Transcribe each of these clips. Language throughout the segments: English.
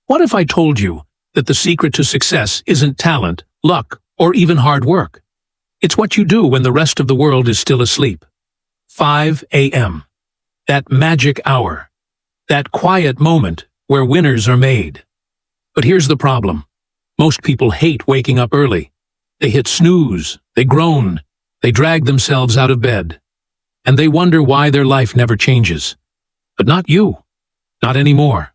What if I told you that the secret to success isn't talent, luck, or even hard work? It's what you do when the rest of the world is still asleep. 5 a.m. That magic hour. That quiet moment where winners are made. But here's the problem. Most people hate waking up early. They hit snooze, they groan, they drag themselves out of bed. And they wonder why their life never changes. But not you. Not anymore.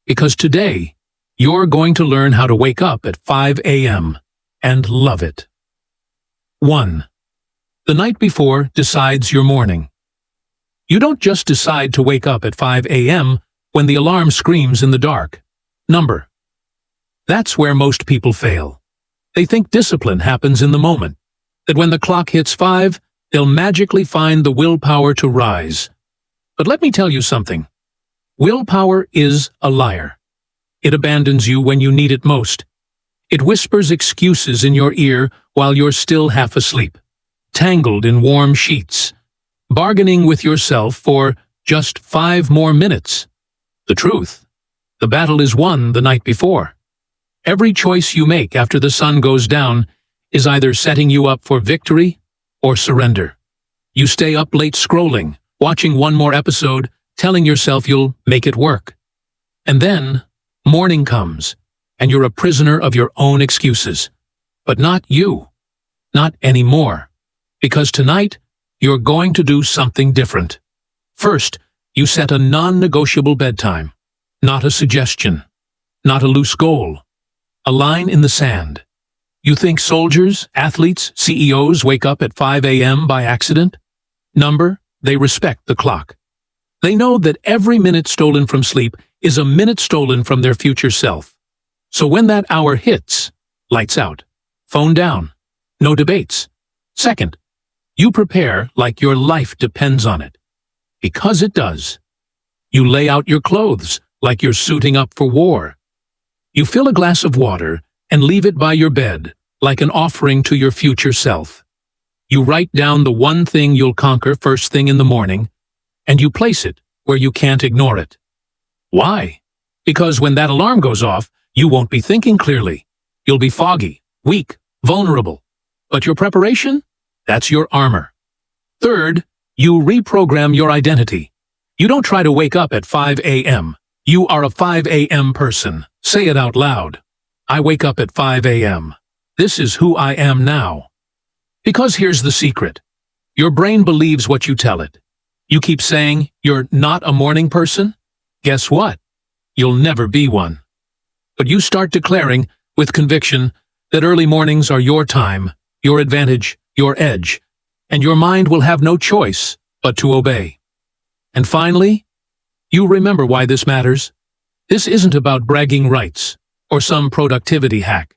Because today, you're going to learn how to wake up at 5 a.m. and love it. 1. The night before decides your morning. You don't just decide to wake up at 5 a.m. when the alarm screams in the dark. Number. That's where most people fail. They think discipline happens in the moment, that when the clock hits 5, they'll magically find the willpower to rise. But let me tell you something. Willpower is a liar. It abandons you when you need it most. It whispers excuses in your ear while you're still half asleep, tangled in warm sheets, bargaining with yourself for just 5 more minutes. The truth, the battle is won the night before. Every choice you make after the sun goes down is either setting you up for victory or surrender. You stay up late scrolling, watching one more episode, telling yourself you'll make it work. And then, morning comes, and you're a prisoner of your own excuses. But not you. Not anymore. Because tonight, you're going to do something different. First, you set a non-negotiable bedtime. Not a suggestion. Not a loose goal. A line in the sand. You think soldiers, athletes, CEOs wake up at 5 a.m. by accident? Number, they respect the clock. They know that every minute stolen from sleep is a minute stolen from their future self. So when that hour hits, lights out, phone down, no debates. Second, you prepare like your life depends on it. Because it does. You lay out your clothes like you're suiting up for war. You fill a glass of water and leave it by your bed like an offering to your future self. You write down the one thing you'll conquer first thing in the morning, and you place it where you can't ignore it. Why? Because when that alarm goes off, you won't be thinking clearly. You'll be foggy, weak, vulnerable. But your preparation? That's your armor. Third, you reprogram your identity. You don't try to wake up at 5 a.m. You are a 5 a.m. person. Say it out loud. I wake up at 5 a.m. This is who I am now. Because here's the secret. Your brain believes what you tell it. You keep saying you're not a morning person? Guess what? You'll never be one. But you start declaring, with conviction, that early mornings are your time, your advantage, your edge, and your mind will have no choice but to obey. And finally, you remember why this matters. This isn't about bragging rights or some productivity hack.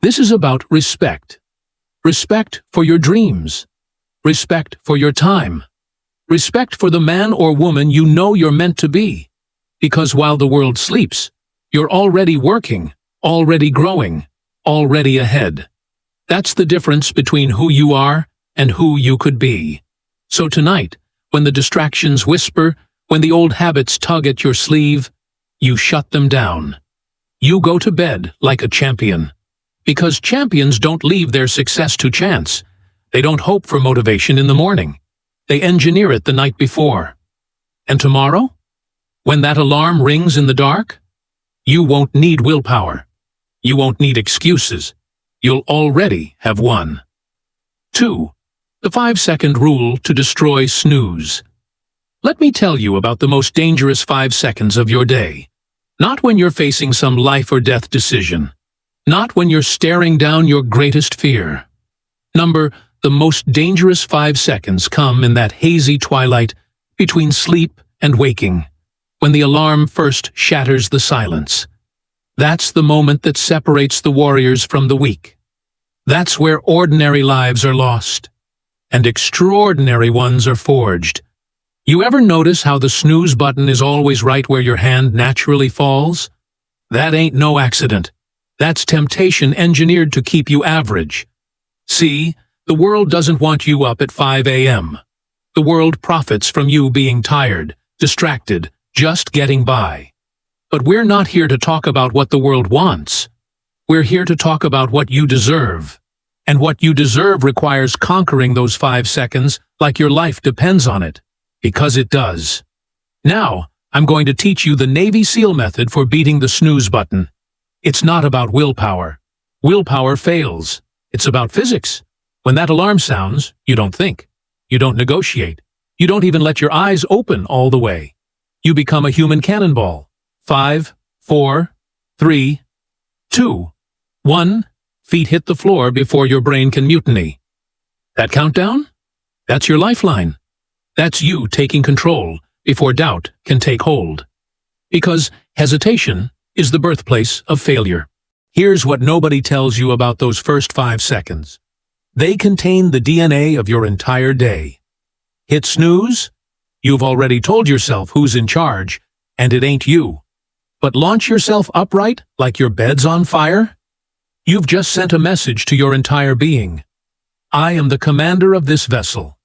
This is about respect. Respect for your dreams. Respect for your time. Respect for the man or woman you know you're meant to be. Because while the world sleeps, you're already working, already growing, already ahead. That's the difference between who you are and who you could be. So tonight, when the distractions whisper, when the old habits tug at your sleeve, you shut them down. You go to bed like a champion. Because champions don't leave their success to chance. They don't hope for motivation in the morning. They engineer it the night before. And tomorrow? When that alarm rings in the dark? You won't need willpower. You won't need excuses. You'll already have won. 2. The 5-second rule to destroy snooze. Let me tell you about the most dangerous 5 seconds of your day. Not when you're facing some life or death decision. Not when you're staring down your greatest fear. The most dangerous 5 seconds come in that hazy twilight between sleep and waking, when the alarm first shatters the silence. That's the moment that separates the warriors from the weak. That's where ordinary lives are lost, and extraordinary ones are forged. You ever notice how the snooze button is always right where your hand naturally falls? That ain't no accident. That's temptation engineered to keep you average. See, the world doesn't want you up at 5 a.m. The world profits from you being tired, distracted, just getting by. But we're not here to talk about what the world wants. We're here to talk about what you deserve. And what you deserve requires conquering those 5 seconds like your life depends on it. Because it does. Now, I'm going to teach you the Navy SEAL method for beating the snooze button. It's not about willpower. Willpower fails. It's about physics. When that alarm sounds, you don't think. You don't negotiate. You don't even let your eyes open all the way. You become a human cannonball. 5, 4, 3, 2, 1. Feet hit the floor before your brain can mutiny. That countdown? That's your lifeline. That's you taking control before doubt can take hold. Because hesitation is the birthplace of failure. Here's what nobody tells you about those first 5 seconds. They contain the DNA of your entire day. Hit snooze? You've already told yourself who's in charge, and it ain't you. But launch yourself upright like your bed's on fire? You've just sent a message to your entire being. I am the commander of this vessel.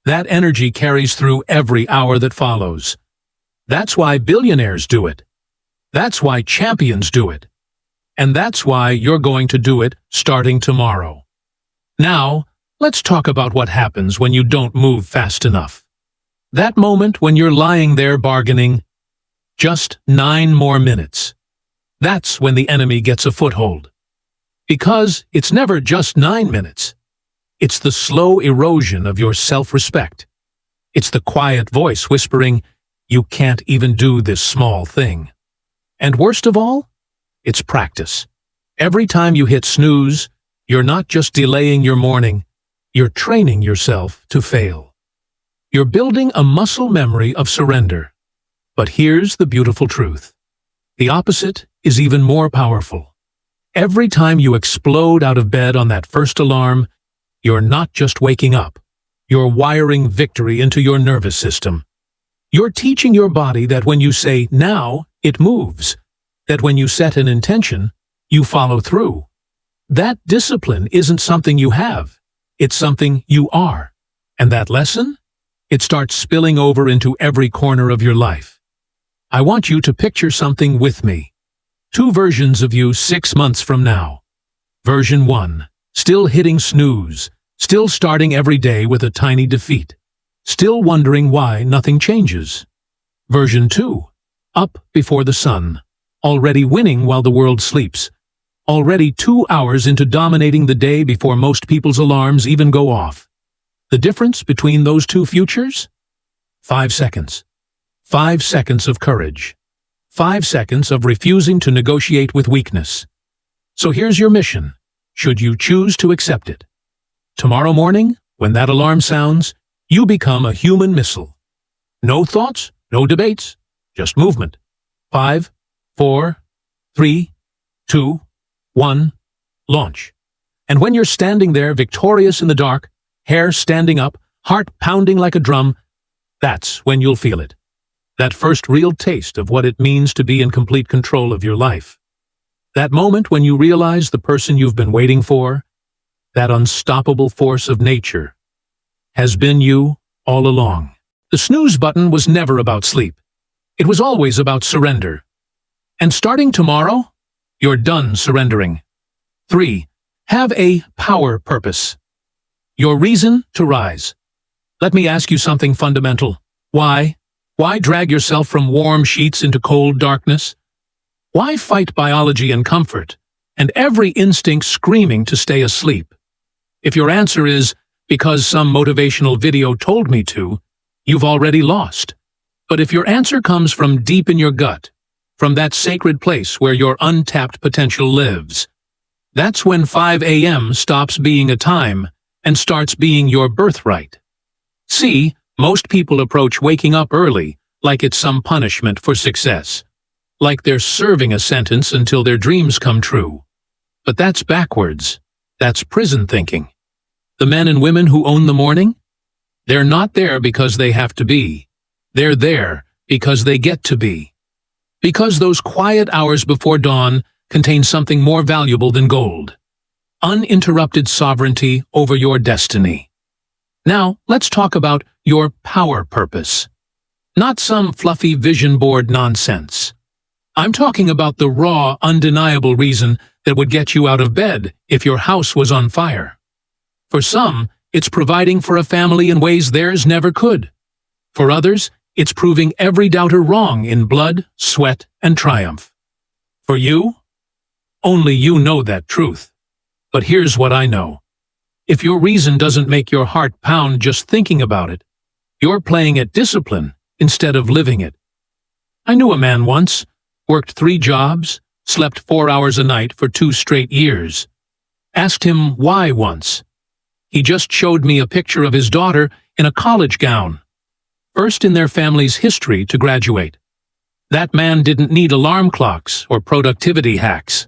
That energy carries through every hour that follows. That's why billionaires do it. That's why champions do it. And that's why you're going to do it starting tomorrow. Now, let's talk about what happens when you don't move fast enough. That moment when you're lying there bargaining, just 9 more minutes. That's when the enemy gets a foothold. Because it's never just 9 minutes. It's the slow erosion of your self-respect. It's the quiet voice whispering, you can't even do this small thing. And worst of all, it's practice. Every time you hit snooze, you're not just delaying your morning, you're training yourself to fail. You're building a muscle memory of surrender. But here's the beautiful truth. The opposite is even more powerful. Every time you explode out of bed on that first alarm, you're not just waking up. You're wiring victory into your nervous system. You're teaching your body that when you say now, it moves. That when you set an intention, you follow through. That discipline isn't something you have. It's something you are. And that lesson? It starts spilling over into every corner of your life. I want you to picture something with me. 2 versions of you 6 months from now. Version 1. Still hitting snooze. Still starting every day with a tiny defeat. Still wondering why nothing changes. Version 2. Up before the sun. Already winning while the world sleeps. Already 2 hours into dominating the day before most people's alarms even go off. The difference between those 2 futures? 5 seconds. 5 seconds of courage. 5 seconds of refusing to negotiate with weakness. So here's your mission, should you choose to accept it. Tomorrow morning, when that alarm sounds, you become a human missile. No thoughts, no debates, just movement. 5, 4, 3, 2, 1, launch. And when you're standing there victorious in the dark, hair standing up, heart pounding like a drum, that's when you'll feel it. That first real taste of what it means to be in complete control of your life. That moment when you realize the person you've been waiting for, that unstoppable force of nature, has been you all along. The snooze button was never about sleep. It was always about surrender. And starting tomorrow, you're done surrendering. 3. Have a power purpose. Your reason to rise. Let me ask you something fundamental. Why? Why drag yourself from warm sheets into cold darkness? Why fight biology and comfort, and every instinct screaming to stay asleep? If your answer is, because some motivational video told me to, you've already lost. But if your answer comes from deep in your gut, from that sacred place where your untapped potential lives, that's when 5 a.m. stops being a time and starts being your birthright. See, most people approach waking up early like it's some punishment for success, like they're serving a sentence until their dreams come true. But that's backwards. That's prison thinking. The men and women who own the morning? They're not there because they have to be. They're there because they get to be. Because those quiet hours before dawn contain something more valuable than gold. Uninterrupted sovereignty over your destiny. Now, let's talk about your power purpose. Not some fluffy vision board nonsense. I'm talking about the raw, undeniable reason that would get you out of bed if your house was on fire. For some, it's providing for a family in ways theirs never could. For others, it's proving every doubter wrong in blood, sweat, and triumph. For you, only you know that truth. But here's what I know. If your reason doesn't make your heart pound just thinking about it, you're playing at discipline instead of living it. I knew a man once, worked 3 jobs, slept 4 hours a night for 2 straight years. Asked him why once. He just showed me a picture of his daughter in a college gown, first in their family's history to graduate. That man didn't need alarm clocks or productivity hacks.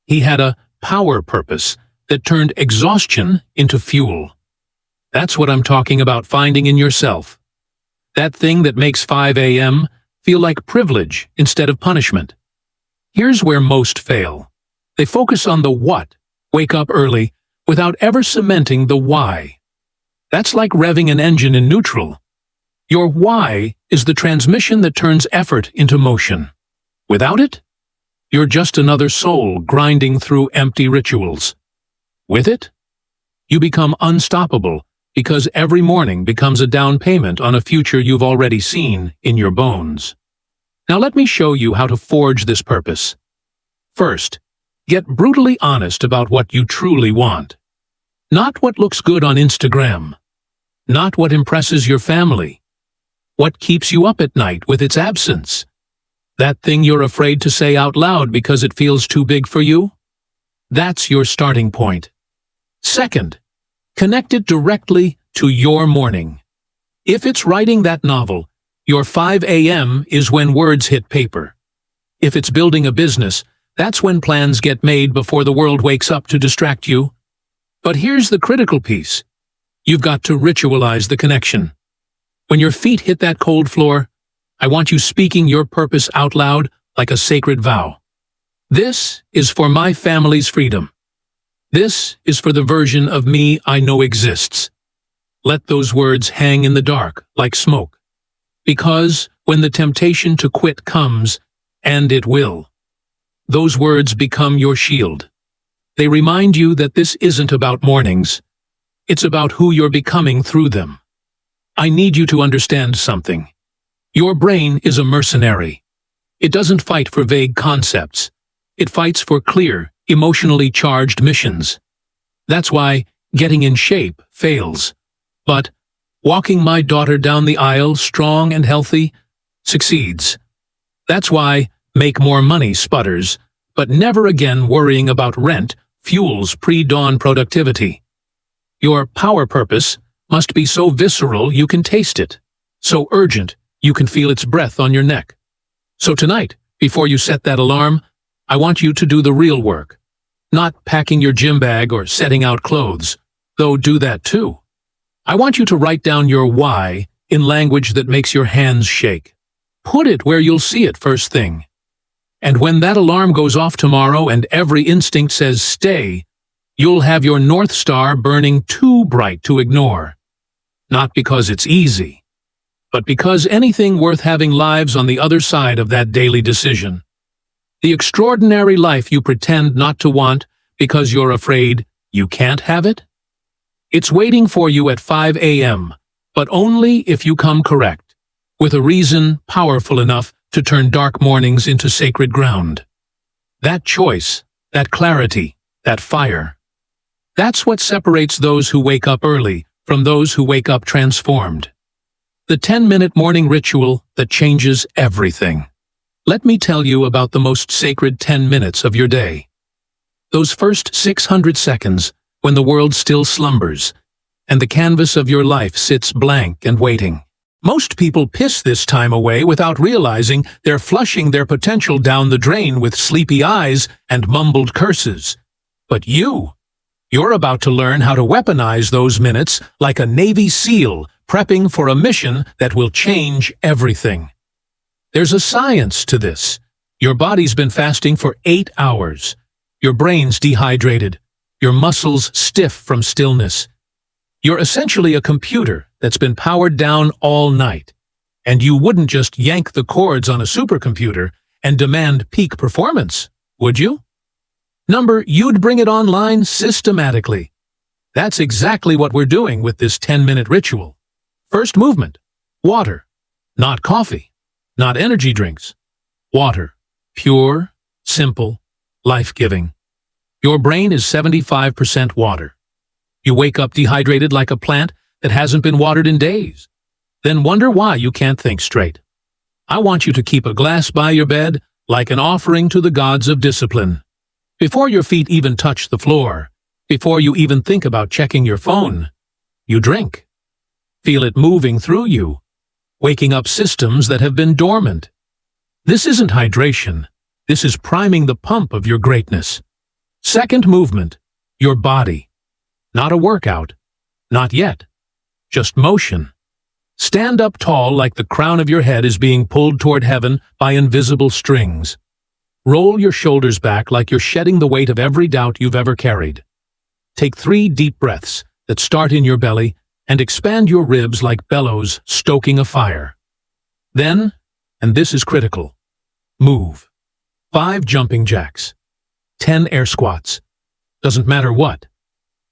He had a power purpose that turned exhaustion into fuel. That's what I'm talking about finding in yourself. That thing that makes 5 a.m. feel like privilege instead of punishment. Here's where most fail. They focus on the what, wake up early, without ever cementing the why. That's like revving an engine in neutral. Your why is the transmission that turns effort into motion. Without it, you're just another soul grinding through empty rituals. With it, you become unstoppable because every morning becomes a down payment on a future you've already seen in your bones. Now let me show you how to forge this purpose. First, get brutally honest about what you truly want. Not what looks good on Instagram. Not what impresses your family. What keeps you up at night with its absence? That thing you're afraid to say out loud because it feels too big for you? That's your starting point. Second, connect it directly to your morning. If it's writing that novel, your 5 a.m. is when words hit paper. If it's building a business, that's when plans get made before the world wakes up to distract you. But here's the critical piece. You've got to ritualize the connection. When your feet hit that cold floor, I want you speaking your purpose out loud like a sacred vow. This is for my family's freedom. This is for the version of me I know exists. Let those words hang in the dark like smoke. Because when the temptation to quit comes, and it will, those words become your shield. They remind you that this isn't about mornings. It's about who you're becoming through them. I need you to understand something. Your brain is a mercenary. It doesn't fight for vague concepts. It fights for clear, emotionally charged missions. That's why getting in shape fails. But walking my daughter down the aisle strong and healthy succeeds. That's why make more money sputters, but never again worrying about rent fuels pre-dawn productivity. Your power purpose must be so visceral you can taste it, so urgent you can feel its breath on your neck. So tonight, before you set that alarm, I want you to do the real work. Not packing your gym bag or setting out clothes, though do that too. I want you to write down your why in language that makes your hands shake. Put it where you'll see it first thing. And when that alarm goes off tomorrow and every instinct says stay, you'll have your North Star burning too bright to ignore. Not because it's easy, but because anything worth having lives on the other side of that daily decision. The extraordinary life you pretend not to want because you're afraid you can't have it? It's waiting for you at 5 a.m., but only if you come correct, with a reason powerful enough to turn dark mornings into sacred ground. That choice, that clarity, that fire. That's what separates those who wake up early from those who wake up transformed. The 10-minute morning ritual that changes everything. Let me tell you about the most sacred 10 minutes of your day. Those first 600 seconds when the world still slumbers and the canvas of your life sits blank and waiting. Most people piss this time away without realizing they're flushing their potential down the drain with sleepy eyes and mumbled curses. But you're about to learn how to weaponize those minutes like a Navy SEAL prepping for a mission that will change everything. There's a science to this. Your body's been fasting for 8 hours. Your brain's dehydrated. Your muscles stiff from stillness. You're essentially a computer that's been powered down all night. And you wouldn't just yank the cords on a supercomputer and demand peak performance, would you? You'd bring it online systematically. That's exactly what we're doing with this 10-minute ritual. First movement, water. Not coffee, not energy drinks. Water, pure, simple, life-giving. Your brain is 75% water. You wake up dehydrated like a plant that hasn't been watered in days. Then wonder why you can't think straight. I want you to keep a glass by your bed like an offering to the gods of discipline. Before your feet even touch the floor, before you even think about checking your phone, you drink. Feel it moving through you, waking up systems that have been dormant. This isn't hydration. This is priming the pump of your greatness. Second movement, your body. Not a workout. Not yet. Just motion. Stand up tall like the crown of your head is being pulled toward heaven by invisible strings. Roll your shoulders back like you're shedding the weight of every doubt you've ever carried. Take 3 deep breaths that start in your belly and expand your ribs like bellows stoking a fire. Then, and this is critical, move. 5 jumping jacks. 10 air squats. Doesn't matter what.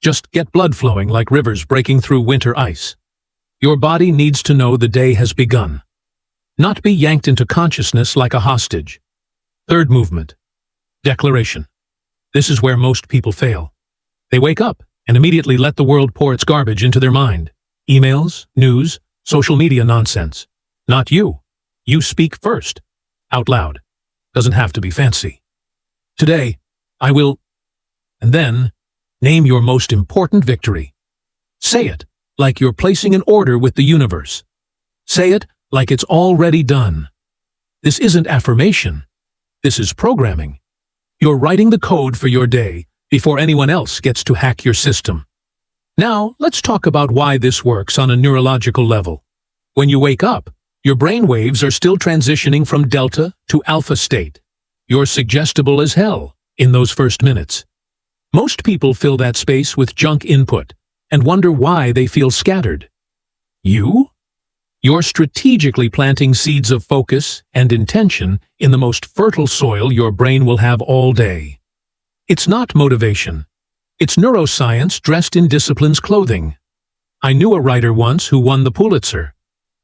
Just get blood flowing like rivers breaking through winter ice. Your body needs to know the day has begun. Not be yanked into consciousness like a hostage. Third movement, declaration. This is where most people fail. They wake up and immediately let the world pour its garbage into their mind. Emails, news, social media nonsense. Not you. You speak first, out loud. Doesn't have to be fancy. Today, I will, and then, name your most important victory. Say it like you're placing an order with the universe. Say it like it's already done. This isn't affirmation. This is programming. You're writing the code for your day before anyone else gets to hack your system. Now, let's talk about why this works on a neurological level. When you wake up, your brain waves are still transitioning from delta to alpha state. You're suggestible as hell in those first minutes. Most people fill that space with junk input and wonder why they feel scattered. You're strategically planting seeds of focus and intention in the most fertile soil your brain will have all day. It's not motivation. It's neuroscience dressed in discipline's clothing. I knew a writer once who won the Pulitzer.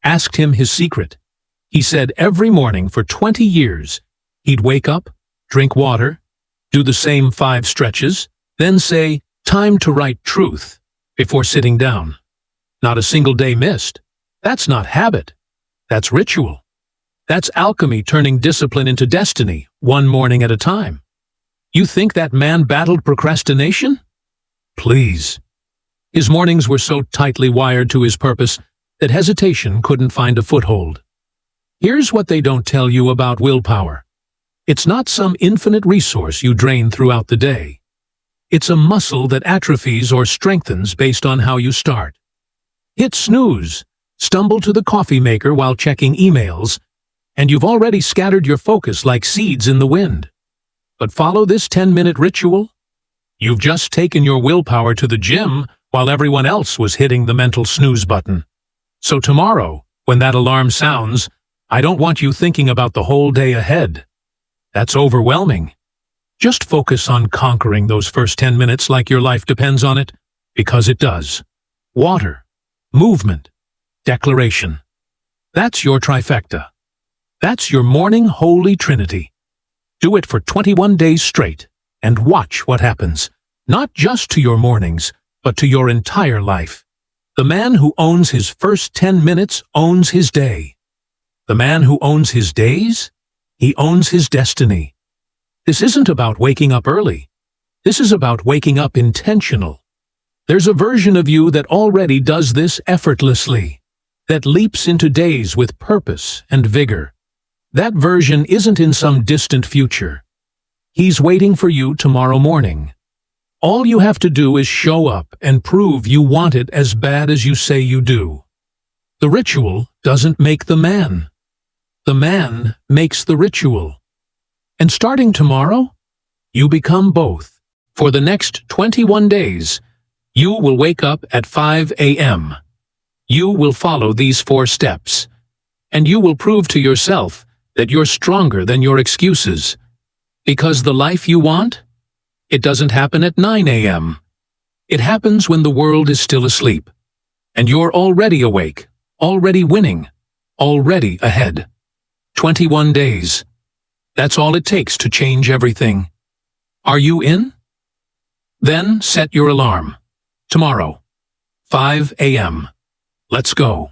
Asked him his secret. He said every morning for 20 years, he'd wake up, drink water, do the same 5 stretches, then say, "Time to write truth," before sitting down. Not a single day missed. That's not habit. That's ritual. That's alchemy turning discipline into destiny, one morning at a time. You think that man battled procrastination? Please. His mornings were so tightly wired to his purpose that hesitation couldn't find a foothold. Here's what they don't tell you about willpower. It's not some infinite resource you drain throughout the day. It's a muscle that atrophies or strengthens based on how you start. Hit snooze, stumble to the coffee maker while checking emails, and you've already scattered your focus like seeds in the wind. But follow this 10-minute ritual? You've just taken your willpower to the gym while everyone else was hitting the mental snooze button. So tomorrow, when that alarm sounds, I don't want you thinking about the whole day ahead. That's overwhelming. Just focus on conquering those first 10 minutes like your life depends on it, because it does. Water, movement, declaration. That's your trifecta. That's your morning holy trinity. Do it for 21 days straight, and watch what happens, not just to your mornings, but to your entire life. The man who owns his first 10 minutes owns his day. The man who owns his days, he owns his destiny. This isn't about waking up early. This is about waking up intentional. There's a version of you that already does this effortlessly, that leaps into days with purpose and vigor. That version isn't in some distant future. He's waiting for you tomorrow morning. All you have to do is show up and prove you want it as bad as you say you do. The ritual doesn't make the man. The man makes the ritual. And starting tomorrow, you become both. For the next 21 days, you will wake up at 5 a.m. You will follow these 4 steps, and you will prove to yourself that you're stronger than your excuses. Because the life you want? It doesn't happen at 9 a.m. It happens when the world is still asleep. And you're already awake, already winning, already ahead. 21 days. That's all it takes to change everything. Are you in? Then set your alarm. Tomorrow, 5 a.m. Let's go.